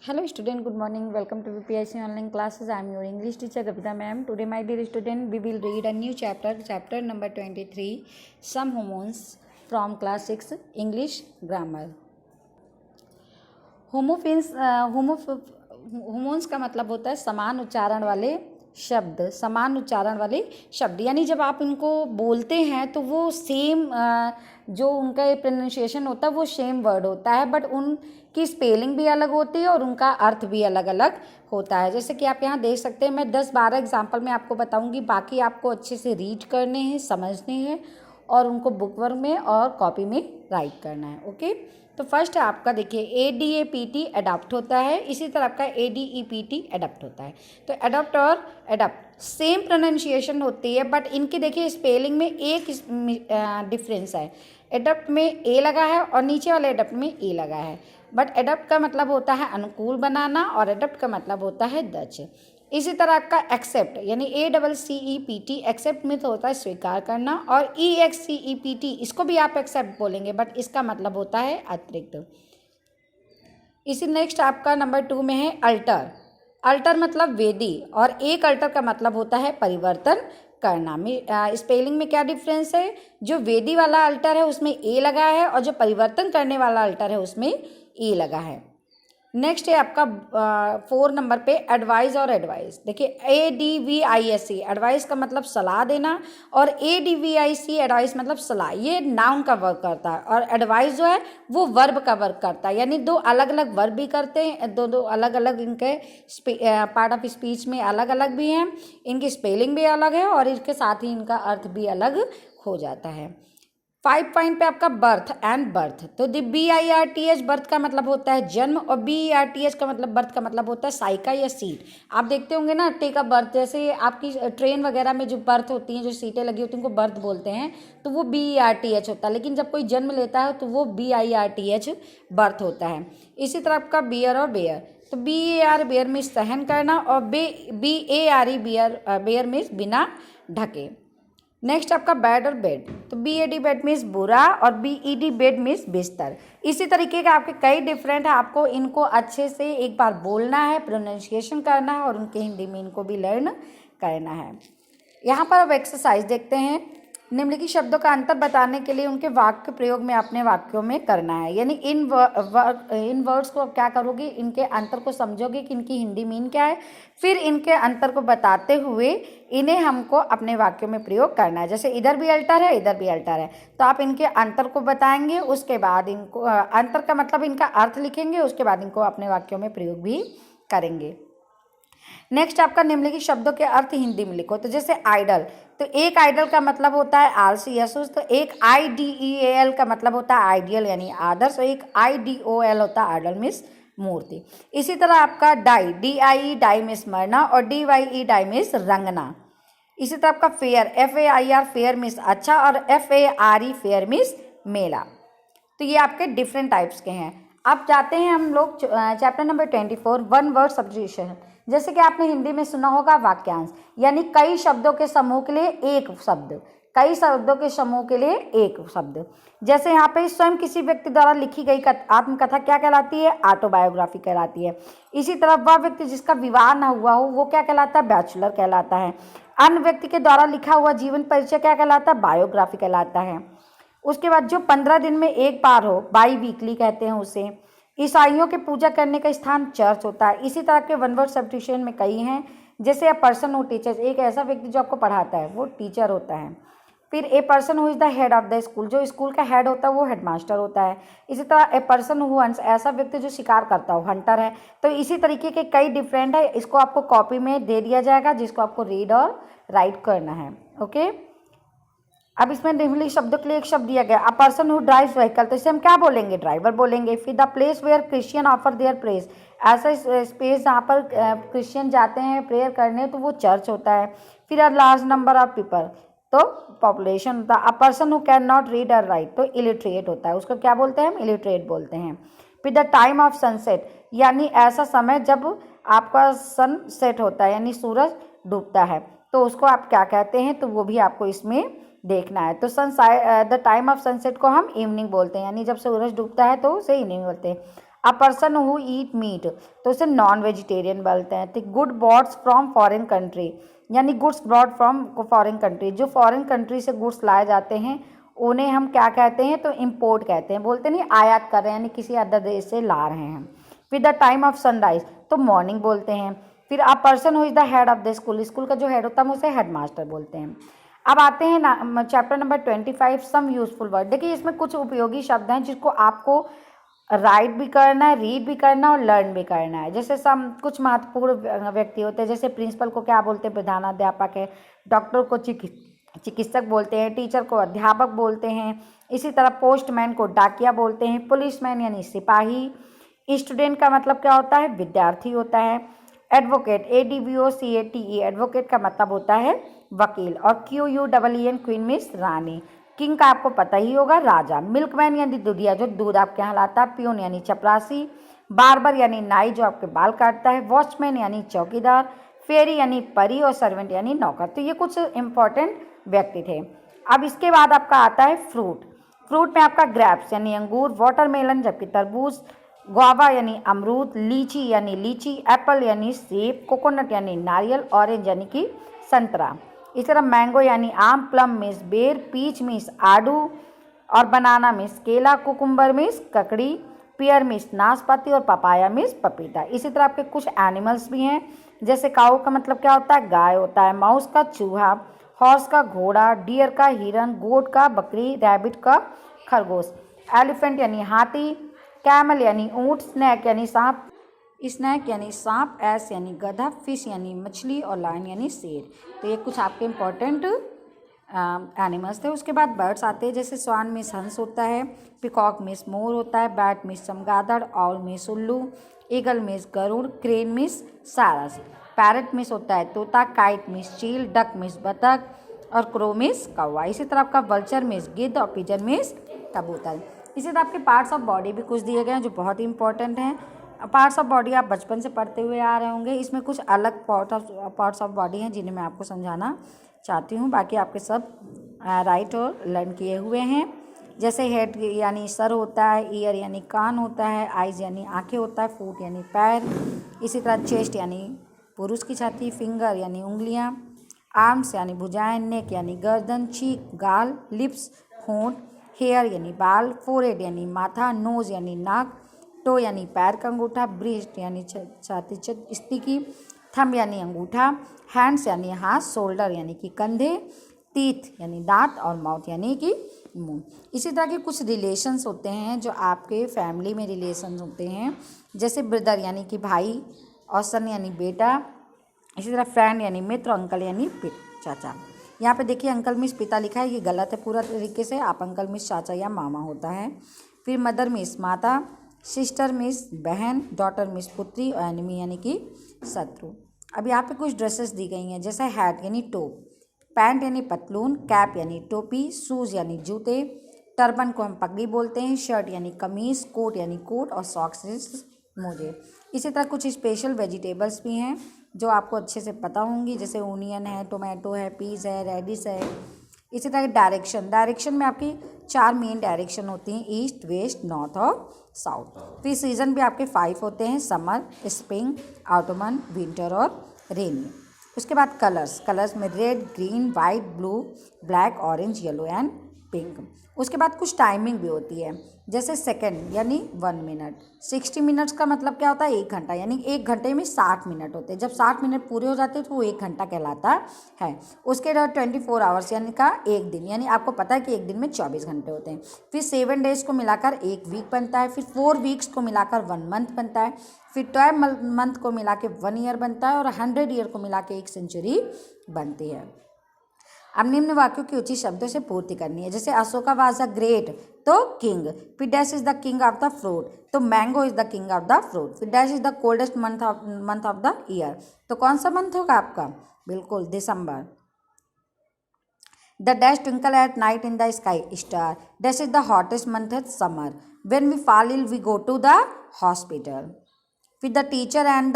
Hello student, good morning. Welcome to VPIC online classes. I am your English teacher Kavita ma'am. Today my dear student, we will read a new chapter number 23, some hormones from class 6 English grammar. होमोन्स का मतलब होता है समान उच्चारण वाले शब्द, यानी जब आप इनको बोलते हैं तो वो सेम जो उनका प्रोनाउंसिएशन होता है वो सेम वर्ड होता है, बट उनकी स्पेलिंग भी अलग होती है और उनका अर्थ भी अलग अलग होता है। जैसे कि आप यहाँ देख सकते हैं, मैं 10-12 एग्जाम्पल में आपको बताऊंगी, बाकी आपको अच्छे से रीड करने हैं, समझने हैं और उनको बुक वर्क में और कॉपी में राइट करना है। ओके, तो फर्स्ट है आपका, देखिए ADAPT अडॉप्ट होता है, इसी तरह आपका ADEPT अडॉप्ट होता है। तो अडॉप्ट और अडॉप्ट सेम प्रोनाउंसिएशन होती है, बट इनकी देखिए स्पेलिंग में एक डिफरेंस है। अडॉप्ट में ए लगा है और नीचे वाले अडॉप्ट में ए लगा है, बट अडॉप्ट का मतलब होता है अनुकूल बनाना और अडॉप्ट का मतलब होता है दच। इसी तरह आपका एक्सेप्ट यानी ACCEPT एक्सेप्ट में तो होता है स्वीकार करना, और EXCEPT इसको भी आप एक्सेप्ट बोलेंगे, बट इसका मतलब होता है अतिरिक्त। इसी नेक्स्ट आपका नंबर 2 में है अल्टर। अल्टर मतलब वेदी, और एक अल्टर का मतलब होता है परिवर्तन करना। में स्पेलिंग में क्या डिफरेंस है, जो वेदी वाला अल्टर है उसमें ए लगा है और जो परिवर्तन करने वाला अल्टर है उसमें ए लगा है। नेक्स्ट है आपका 4 नंबर पे एडवाइस और एडवाइस। देखिए ADVISE एडवाइस का मतलब सलाह देना, और ADVIC एडवाइस मतलब सलाह, ये नाउन का वर्क करता है, और एडवाइस जो है वो वर्ब का वर्क करता है, यानी दो अलग अलग वर्ब भी करते हैं, दो अलग अलग इनके पार्ट ऑफ स्पीच में अलग अलग भी हैं, इनकी स्पेलिंग भी अलग है और इसके साथ ही इनका अर्थ भी अलग हो जाता है। 5 पॉइंट पे आपका बर्थ एंड बर्थ। तो BIRTH बर्थ का मतलब होता है जन्म, और BERTH का मतलब बर्थ का मतलब होता है साइका या सीट। आप देखते होंगे ना, टेक अ बर्थ, जैसे आपकी ट्रेन वगैरह में जो बर्थ होती हैं, जो सीटें लगी होती हैं उनको बर्थ बोलते हैं, तो वो BERTH होता है, लेकिन जब कोई जन्म लेता है तो वो BIRTH बर्थ होता है। इसी तरह आपका बियर और बेयर। तो BAR बेयर मीन्स सहन करना, और BARE बेयर मीन्स बिना ढके। नेक्स्ट आपका बेड और बेड। तो BAD बेड मीन्स बुरा, और BED बेड मीन्स बिस्तर। इसी तरीके के आपके कई डिफरेंट है, आपको इनको अच्छे से एक बार बोलना है, प्रोनाउंसिएशन करना है और उनके हिंदी में इनको भी लर्न करना है। यहाँ पर अब एक्सरसाइज देखते हैं। निम्नलिखित शब्दों का अंतर बताने के लिए उनके वाक्य प्रयोग में अपने वाक्यों में करना है, यानी इन वर्ड्स को क्या करोगे, इनके अंतर को समझोगे कि इनकी हिंदी मीन क्या है, फिर इनके अंतर को बताते हुए इन्हें हमको अपने वाक्यों में प्रयोग करना है। जैसे इधर भी अल्टर है, इधर भी अल्टर है, तो आप इनके अंतर को बताएंगे, उसके बाद इनको अंतर का मतलब इनका अर्थ लिखेंगे, उसके बाद इनको अपने वाक्यों में प्रयोग भी करेंगे। नेक्स्ट आपका निम्नलिखित शब्दों के अर्थ हिंदी में लिखो। तो जैसे आइडल, तो एक आइडल का मतलब होता है आलसी या सुस्त, तो एक IDEAL का मतलब होता है आइडियल यानी आदर्श, और एक IDOL होता है आइडल मीन्स मूर्ति। इसी तरह आपका डाई, DIE डाई मीन्स मरना, और DYE डाई मीन्स रंगना। इसी तरह आपका फेयर, FAIR फेयर मीन्स अच्छा, और FARE फेयर मीन्स मेला। तो ये आपके डिफरेंट टाइप्स के हैं। अब जाते हैं हम लोग chapter number 24, one word substitution. जैसे कि आपने हिंदी में सुना होगा वाक्यांश, यानी कई शब्दों के समूह के लिए एक शब्द, कई शब्दों के समूह के लिए एक शब्द। जैसे यहाँ पे स्वयं किसी व्यक्ति द्वारा लिखी गई आत्मकथा क्या कहलाती है, ऑटोबायोग्राफी कहलाती है। इसी तरह वह व्यक्ति जिसका विवाह न हुआ हो वो क्या कहलाता है, बैचलर कहलाता है। अन्य व्यक्ति के द्वारा लिखा हुआ जीवन परिचय क्या कहलाता है, बायोग्राफी कहलाता है। उसके बाद जो 15 दिन में एक बार हो, बाई वीकली कहते हैं उसे। ईसाइयों के पूजा करने का स्थान चर्च होता है। इसी तरह के वन वर्ड सब्स्टिट्यूशन में कई हैं, जैसे अ पर्सन हु टीचर्स, एक ऐसा व्यक्ति जो आपको पढ़ाता है वो टीचर होता है। फिर a person who is the head of the school, जो स्कूल का हेड होता है वो हेडमास्टर होता है। इसी तरह ए पर्सन हु हंट्स, ऐसा व्यक्ति जो शिकार करता हो हंटर है। तो इसी तरीके के कई डिफरेंट है, इसको आपको कॉपी में दे दिया जाएगा जिसको आपको रीड और राइट करना है। ओके, अब इसमें निम्नलिखित शब्दों के लिए एक शब्द दिया गया, a person who drives vehicle, तो इसे हम क्या बोलेंगे, ड्राइवर बोलेंगे। फिर the place where Christian offer their prayers, ऐसा स्पेस जहाँ पर क्रिश्चियन जाते हैं प्रेयर करने, तो वो चर्च होता है। फिर a large number of people, तो पॉपुलेशन होता है। अ person who can not read और राइट, तो इलिटरेट होता है, उसको क्या बोलते हैं हम, इलिटरेट बोलते हैं। फिर द टाइम ऑफ सनसेट, यानी ऐसा समय जब आपका सन सेट होता है यानी सूरज डूबता है, तो उसको आप क्या कहते हैं, तो वो भी आपको इसमें देखना है। तो द टाइम ऑफ सनसेट को हम इवनिंग बोलते हैं, यानी जब सूरज डूबता है तो उसे इवनिंग बोलते हैं। A person who eat meat, तो उसे नॉन वेजिटेरियन बोलते हैं। तो goods bought from foreign country, यानी goods brought from foreign country, जो फॉरेन कंट्री से गुड्स लाए जाते हैं उन्हें हम क्या कहते हैं, तो इम्पोर्ट कहते हैं। बोलते नहीं आयात कर रहे हैं, यानी किसी अदर देश से ला रहे हैं। फिर द टाइम ऑफ सनराइज, तो मॉर्निंग बोलते हैं। फिर अ person who is the head of the school, school का जो हेड होता है उसे हेड मास्टर बोलते हैं। अब आते हैं ना chapter number 25, some useful word. देखिए इसमें कुछ उपयोगी शब्द हैं जिसको आपको राइट भी करना है, रीड भी करना और लर्न भी करना है। जैसे सम कुछ महत्वपूर्ण व्यक्ति होते हैं, जैसे प्रिंसिपल को क्या बोलते हैं, प्रधानाध्यापक है। डॉक्टर को चिकित्सक बोलते हैं। टीचर को अध्यापक बोलते हैं। इसी तरह पोस्टमैन को डाकिया बोलते हैं। पुलिसमैन यानी सिपाही। स्टूडेंट का मतलब क्या होता है, विद्यार्थी होता है। एडवोकेट, ADVOCATE, एडवोकेट का मतलब होता है वकील। और QUEEN, क्वीन मीन्स रानी। किंग का आपको पता ही होगा, राजा। मिल्कमैन यानी दूधिया, जो दूध आपके यहाँ लाता है। प्यून यानी चपरासी। बार्बर यानी नाई, जो आपके बाल काटता है। वॉचमैन यानी चौकीदार। फेरी यानी परी। और सर्वेंट यानी नौकर। तो ये कुछ इंपॉर्टेंट व्यक्ति थे। अब इसके बाद आपका आता है फ्रूट। फ्रूट में आपका ग्रेप्स यानी अंगूर। वाटरमेलन जबकि तरबूज। गुआवा यानी अमरूद। लीची यानी लीची। एप्पल यानी सेब। कोकोनट यानी नारियल। ऑरेंज यानी कि संतरा। इस तरह मैंगो यानी आम। प्लम मीन्स बेर। पीच मीन्स आड़ू। और बनाना मीन्स केला। कुकुम्बर मीन्स ककड़ी। पियर मीन्स नाशपाती। और पपाया मीन्स पपीता। इसी तरह आपके कुछ एनिमल्स भी हैं, जैसे काऊ का मतलब क्या होता है, गाय होता है। माउस का चूहा। हॉर्स का घोड़ा। डियर का हिरन। गोट का बकरी। रैबिट का खरगोश। एलिफेंट यानी हाथी। कैमल यानी ऊँट। स्नैक यानी सांप। एस यानी गधा। फिश यानी मछली। और लायन यानी शेर। तो ये कुछ आपके इम्पोर्टेंट एनिमल्स थे। उसके बाद बर्ड्स आते हैं, जैसे स्वान मीन्स हंस होता है। पिकॉक मीन्स मोर होता है। बैट मीन्स चमगादड़। ऑल मीन्स उल्लू। ईगल मीन्स गरुड़। क्रेन मीन्स सारस। पैरट मीन्स होता है तोता। काइट मीन्स चील। डक मीन्स बतख। और क्रो मीन्स कौवा। इसी तरह आपका वल्चर मीन्स गिद्ध। और पिजन मीन्स कबूतर। इसी तरह आपके पार्ट्स ऑफ बॉडी भी कुछ दिए गए हैं जो बहुत ही इंपॉर्टेंट हैं। पार्ट्स ऑफ बॉडी आप बचपन से पढ़ते हुए आ रहे होंगे। इसमें कुछ अलग पार्ट्स ऑफ बॉडी हैं जिन्हें मैं आपको समझाना चाहती हूँ। बाकी आपके सब राइट और लर्न किए हुए हैं। जैसे हेड यानी सर होता है। ईयर यानी कान होता है। आइज़ यानी आँखें होता है। फुट यानी पैर। इसी तरह चेस्ट यानी पुरुष की छाती। फिंगर यानी उंगलियाँ। आर्म्स यानी भुजाएं। नेक यानी गर्दन। चीक गाल। लिप्स होंठ। हेयर यानी बाल। फोरहेड यानी माथा। नोज यानी नाक। टो यानी पैर का अंगूठा। ब्रेस्ट यानी छाती स्थिति। थंब यानी अंगूठा। हैंड्स यानी हाथ। शोल्डर यानी कि कंधे। टीथ यानी दांत। और माउथ यानी कि मुंह। इसी तरह के कुछ रिलेशंस होते हैं जो आपके फैमिली में रिलेशंस होते हैं, जैसे ब्रदर यानी कि भाई। और सन यानी बेटा। इसी तरह फ्रेंड यानी मित्र। अंकल यानी चाचा। यहाँ पे देखिए अंकल मिस पिता लिखा है, ये गलत है पूरा तरीके से। आप अंकल मिस चाचा या मामा होता है। फिर मदर मिस माता। सिस्टर मिस बहन। डॉटर मिस पुत्री। और एनिमी यानी कि शत्रु। अब यहाँ पे कुछ ड्रेसेस दी गई हैं, जैसे हैट यानी टोप। पैंट यानी पतलून। कैप यानी टोपी। शूज़ यानी जूते। टर्बन को हम पगड़ी बोलते हैं। शर्ट यानी कमीज। कोट यानी कोट। और सॉक्स मोजे। इसी तरह कुछ स्पेशल वेजिटेबल्स भी हैं जो आपको अच्छे से पता होंगी, जैसे ओनियन है, टोमेटो है, पीस है, रेडिश है। इसी तरह डायरेक्शन में आपकी 4 मेन डायरेक्शन होती हैं, ईस्ट, वेस्ट, नॉर्थ और साउथ। फिर सीज़न भी आपके 5 होते हैं, समर, स्प्रिंग, ऑटमन, विंटर और रेनी। उसके बाद कलर्स में red, green, white, blue, black, orange, yellow and pink. उसके बाद कुछ टाइमिंग भी होती है, जैसे सेकंड यानी 1 मिनट। 60 मिनट्स का मतलब क्या होता है, 1 घंटा, यानी 1 घंटे में 60 मिनट होते हैं। जब 60 मिनट पूरे हो जाते हैं तो वो 1 घंटा कहलाता है। उसके बाद 24 आवर्स यानी का 1 दिन, यानी आपको पता है कि 1 दिन में 24 घंटे होते हैं। फिर 7 डेज को मिलाकर 1 वीक बनता है। फिर 4 वीक्स को मिलाकर 1 मंथ बनता है। फिर 12 मंथ को मिला के 1 ईयर बनता है। और 100 ईयर को मिला के 1 सेंचुरी बनती है। अब निम्न वाक्यों की उचित शब्दों से पूर्ति करनी है, जैसे अशोका वाज अ ग्रेट, तो किंग। फिर dash is the king of the fruit, तो mango is the king of the fruit. फिर dash is the coldest month of the year, तो कौन सा मंथ होगा आपका, बिल्कुल दिसंबर। The dash twinkle at night in the sky, star. Dash is the hottest month at summer, when we fall ill we go to the hospital. फिर the teacher and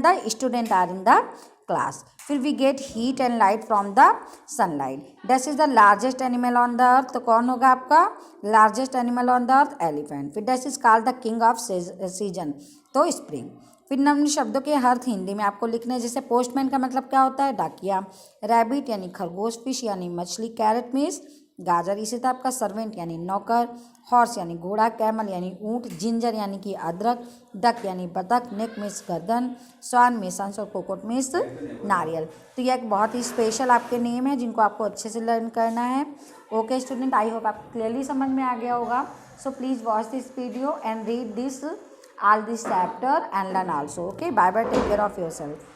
the student are in the class. फिर we get heat and light from the sunlight. Dust is the largest animal on the earth, तो कौन होगा आपका largest animal on the earth? Elephant. फिर dust is called the king of season, तो spring. फिर निम्न शब्दों के अर्थ हिंदी में आपको लिखने हैं, जैसे पोस्टमैन का मतलब क्या होता है? डाकिया। रैबिट यानी खरगोश। फिश यानी मछली। कैरेट मीन्स गाजर। इसी तरह आपका सर्वेंट यानी नौकर। हॉर्स यानी घोड़ा। कैमल यानी ऊँट। जिंजर यानी कि अदरक। डक यानी बतख। नेक मीन्स गर्दन। स्वान मीन्स हंस और कोकोट मीन्स नारियल। तो यह एक बहुत ही स्पेशल आपके नेम है जिनको आपको अच्छे से लर्न करना है। ओके स्टूडेंट, आई होप आपको क्लियरली समझ में आ गया होगा। So please watch this video and read this all this chapter and learn also. Okay, bye bye, take care of yourself.